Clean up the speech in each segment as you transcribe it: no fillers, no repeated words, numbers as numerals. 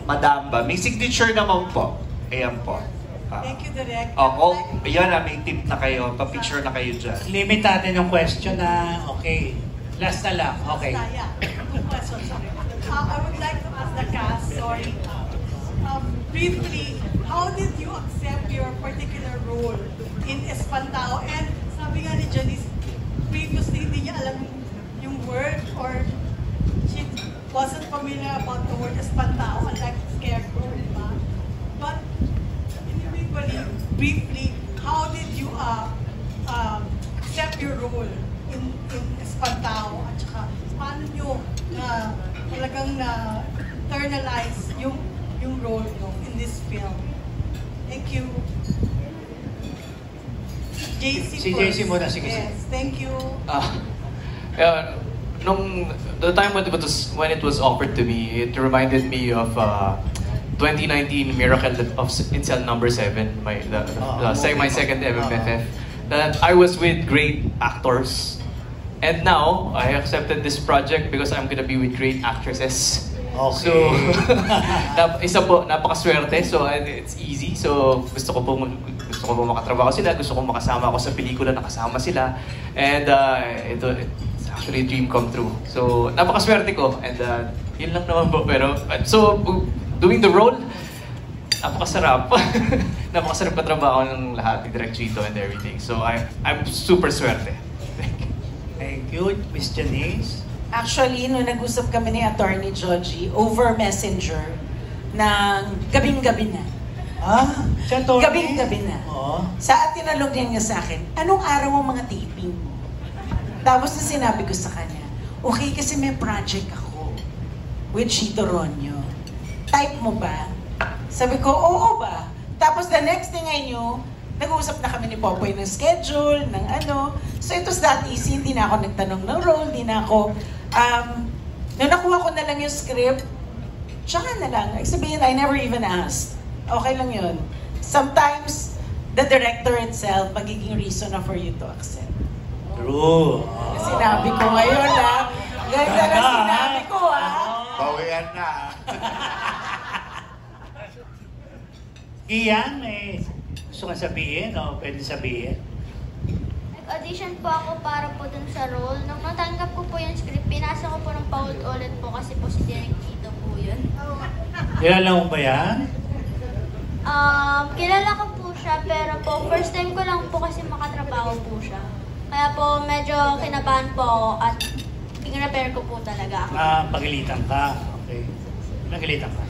Madam ba? May signature naman po. Ayan po. Thank you, Direk. Yan may tip na kayo. Pa-picture na kayo dyan. Limit natin yung question na, okay. Last na lang, okay. Yeah. Two questions, sorry. I would like to ask the cast, sorry. Briefly, how did you accept your particular role in Espantao? And sabi nga ni Janice, previously hindi niya alam yung word or she wasn't familiar about the word Espantao, unlike Scarecrow, di ba? But individually, briefly, how did you accept your role in Espantao? At saka, paano nyo talagang internalize yung role nyo in this film? Thank you. JC Si JC muna, sige. Yes, thank you. The time when it was offered to me, it reminded me of 2019 Miracle of in Cell Number 7, my second MMFF. That I was with great actors, and now I accepted this project because I'm gonna be with great actresses. Okay. So, isa po, napakaswerte. So, it's easy. So, gusto ko po makatrabaho sila. Gusto ko makasama ako sa pelikula, nakasama sila. And it's actually a dream come true. So, napakaswerte ko. And yun lang naman po. Pero, so, doing the role, napakasarap. Napakasarap na trabaho ng lahat, ni Direk Chito and everything. So, I'm super swerte. Thank you, Miss Janice. Actually, nung nag-usap kami ni Attorney Joji over Messenger, ng gabing-gabi na. Sa Attorney? Gabing-gabi na. Sa tinalog niya sa akin, anong araw ang mga taping mo? Tapos na sinabi ko sa kanya, okay, kasi may project ako with Chito Ronyo. Type mo ba? Sabi ko, oo ba? Tapos the next thing I knew, nag-uusap na kami ni Popoy ng schedule, ng ano. So it was that easy, hindi na ako nagtanong ng role, hindi na ako, nung nakuha ko na lang yung script, tsaka na lang. Sabihin, I never even asked. Okay lang yun. Sometimes, the director itself, magiging reason na for you to accept. True. Sinabi ko ngayon, ha? Ganda na sinabi ko, ha? Bawian na. Iyan, may gusto ka sabihin o pwede sabihin? Nag-audition po ako para po dun sa role. Nung natanggap ko po yung script, pinasa ko po ng paulit-ulit po kasi po si Direk Chito po yun. Kilala mo ba yan? Kilala ko po siya, pero po first time ko lang po kasi makatrabaho po siya. Kaya po medyo kinabahan po ako at pinrepair ko po talaga ako. Pagilitan ka. Okay. Nagilitan ka?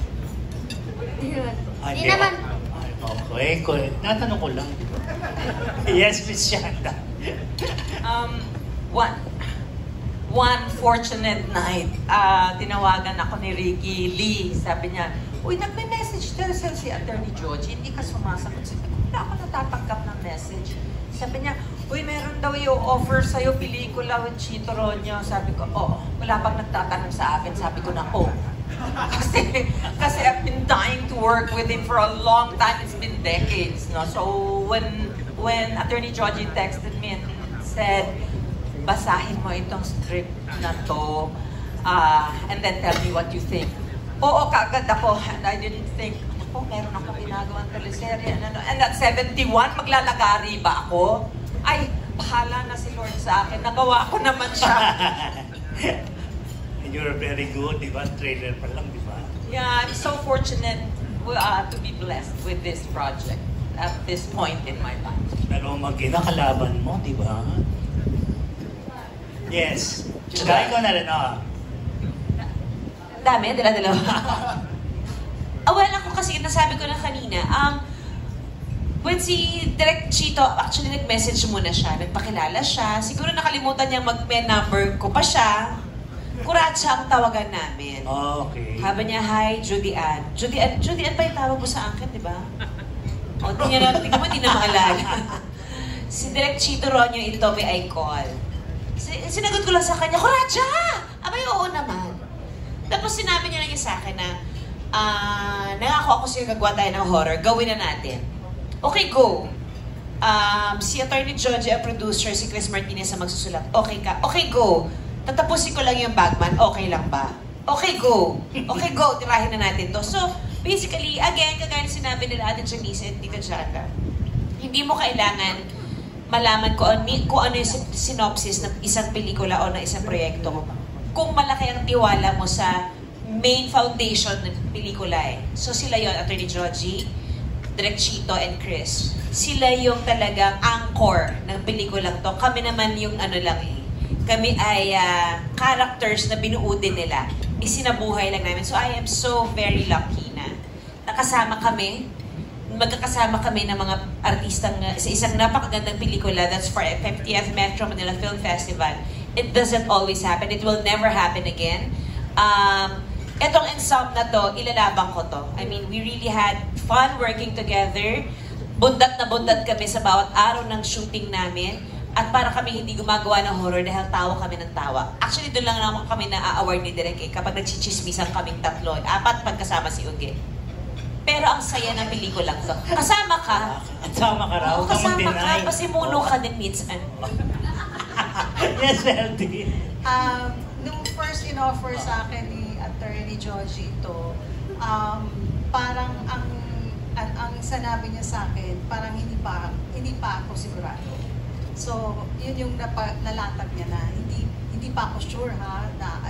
Hindi naman. Okay, natanong ko lang. Yes, Miss Shanda. One fortunate night, tinawagan ako ni Ricky Lee. Sabi niya, uy, nagme-message daw si Attorney Joji, hindi ka sumasagot. Sabi ko, wala ako natatanggap ng message. Sabi niya, uy, meron daw yung offer sa'yo, pelikula with Chito Ronyo. Sabi ko, wala pang nagtatanong sa akin. Sabi ko na, kasi I've been dying to work with him for a long time. It's been decades, no? So when Attorney Joji texted me and said, basahin mo itong script na to, and then tell me what you think. Oo, kaagad ako, and I didn't think, meron akong ginagawang teleserye, and at 71, maglalagari ba ako? Ay, bahala na si Lord sa akin, nagawa ko naman siya. And you're very good, di ba? Trailer pa lang, di ba? Yeah, I'm so fortunate to be blessed with this project at this point in my life. Pero kalaban mo, di ba? Yes. Kaya ko na rin, Dami, dala-dala. Well, ako kasi nasabi ko na kanina, when si Direk Chito, actually nag-message muna siya, nagpakilala siya, siguro nakalimutan niyang mag-pen number ko pa siya. Kuratsa ang tawagan namin. Okay. Sabi niya, hi, Judy Ann. Judy Ann pa yung tawag mo sa akin, di ba? Tingnan mo, di na maalala. Si Direk Chito Ronyo, ito may I call. Sinagot ko lang sa kanya, Kuratsa! Abay, oo naman. Tapos sinabi niya lang sa akin na, nangako ako sa'yo gagawa tayo ng horror, gawin na natin. Okay, go. Si Attorney Joji, ang producer, si Chris Martinez ang magsusulat. Okay ka? Okay, go. Tatapusin ko lang yung Bagman, okay lang ba? Okay, go. Okay, go. Tirahin na natin to. So, basically, again, kagaya na sinabi nila Ate Janice at Tita Jana, hindi mo kailangan malaman kung ano yung synopsis ng isang pelikula o ng isang proyekto. Kung malaki ang tiwala mo sa main foundation ng pelikula eh. So, sila yon Attorney Joji, Direk Chito, and Chris. Sila yung talagang anchor ng pelikulang to. Kami naman yung ano lang eh. Kami ay characters na binuo din nila. Isinabuhay lang namin. So I am so very lucky na nakasama kami. Magkakasama kami ng mga artistang sa isang napakagandang pelikula. That's for 50th Metro Manila Film Festival. It doesn't always happen. It will never happen again. Etong ensemble na to, ilalabang ko to. I mean, we really had fun working together. Bundat na bundat kami sa bawat araw ng shooting namin. At para kami hindi gumagawa ng horror dahil tawa kami ng tawa. Actually, doon lang naman kami na-award ni Direk eh, kapag nagchichismisan kaming 3. 4 pagkasama si Uge. Pero ang saya ng pelikulang to. Kasama ka. Kasama ka raw. Oo, kasama ka. Pasimuno ka din minsan. Yes, LD. Nung first in-offer sa akin ni Attorney Joji to, parang ang sanabi niya sa akin, parang hindi pa ako sigurado. So, yun yung nalatag niya na hindi pa ako sure ha na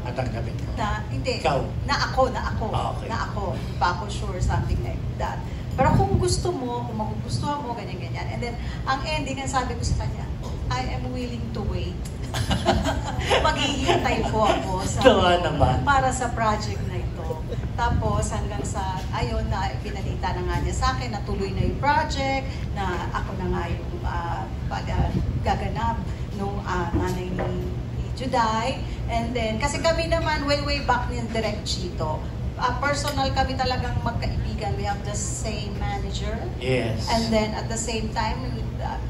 Tatanggapin ko. Hindi. Ikaw? Na ako. Okay. Na ako. Hindi pa ako sure, something like that. Pero kung gusto mo, kung magugustuhan mo, ganyan-ganyan. And then, ang ending, ang sabi ko sa kanya, I am willing to wait. Maghihintay po ako para sa project na ito. Tapos hanggang sa, ayun na, pinalita na nga niya sa akin, natuloy na yung project, na ako na nga yung gaganap nung nanay ni Juday. And then, kasi kami naman, way back ni Direk Chito, personal kami talagang magkaibigan. We have the same manager. Yes. And then, at the same time,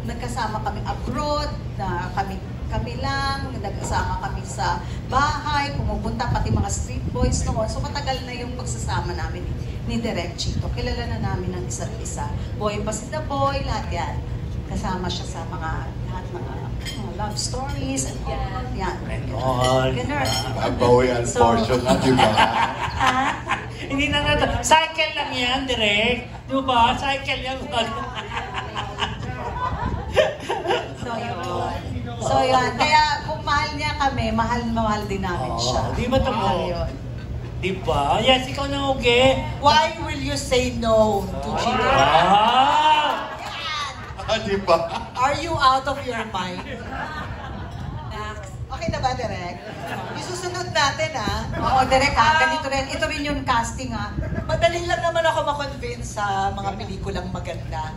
nagkasama kami abroad, na kami lang, nagkasama kami sa bahay, pumupunta pati mga street boys noon. So matagal na yung pagsasama namin ni Direk Chito. Kilala na namin ng isa't isa. Boy pa si The Boy, lahat yan. Kasama siya sa mga love stories and all. Yan. Ganun. Bawi ang portion na, di ba? Hindi na cycle lang yan, Direk. Di ba? Cycle yan. So yun. Kaya kung mahal niya kami, mahal din namin siya. Di ba ito mo? Di ba? Yes, ikaw na, Uge. Why will you say no to Chito? Di ba? Are you out of your mind? Okay na ba, Direk? Isusunod natin, Oo, Direk, ganito rin. Ito rin yung casting, Madali lang naman ako makonvince sa mga pelikulang maganda.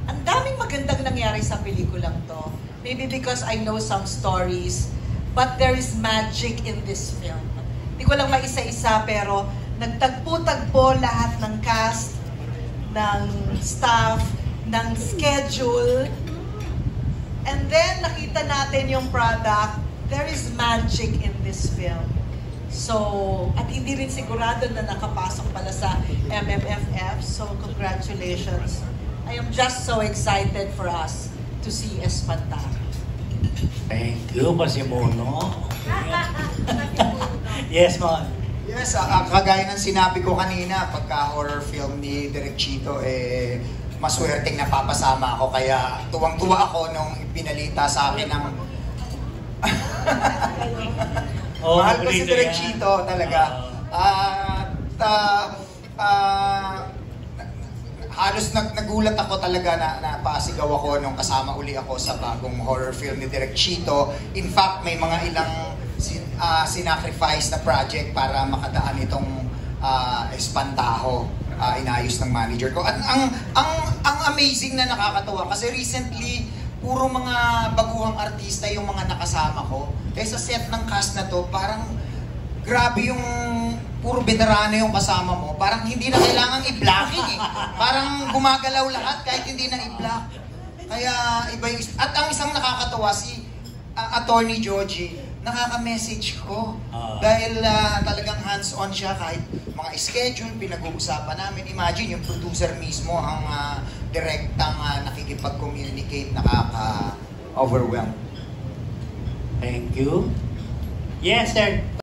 Ang daming magandang nangyari sa pelikulang to. Maybe because I know some stories, but there is magic in this film. Hindi ko lang maisa-isa, pero nagtagpo-tagpo lahat ng cast, ng staff, ng schedule, and then nakita natin yung product. There is magic in this film. So, at hindi rin sigurado na nakapasok pala sa MMFF. So, congratulations. I am just so excited for us to see Espantado. Thank you, Pasimono. Yes, Mon. Yes, kagaya ng sinabi ko kanina, pagka horror film ni Direk Chito, maswerteng napapasama ako. Kaya tuwang-tuwa ako nung pinalita sa akin ng... Mahal ko si Direk Chito talaga. Halos nagulat ako talaga na pasigaw ako nung kasama uli ako sa bagong horror film ni Direk Chito. In fact, may mga ilang sinacrifice na project para makadaan itong Espantaho. Inayos ng manager ko. At ang amazing na nakakatuwa kasi recently puro mga baguhang artista yung mga nakasama ko. Kaya sa set ng cast na to, parang grabe yung puro veterano yung kasama mo. Parang hindi na kailangang i-blocking Parang gumagalaw lahat kahit hindi na i-block. Kaya iba yung... At ang isang nakakatuwa, si Attorney Joji, nakaka-message ko. Dahil talagang hands-on siya kahit mga schedule, pinag-uusapan namin. Imagine, yung producer mismo ang direktang nakikipag-communicate, nakaka-overwhelm. Thank you. Yes, sir.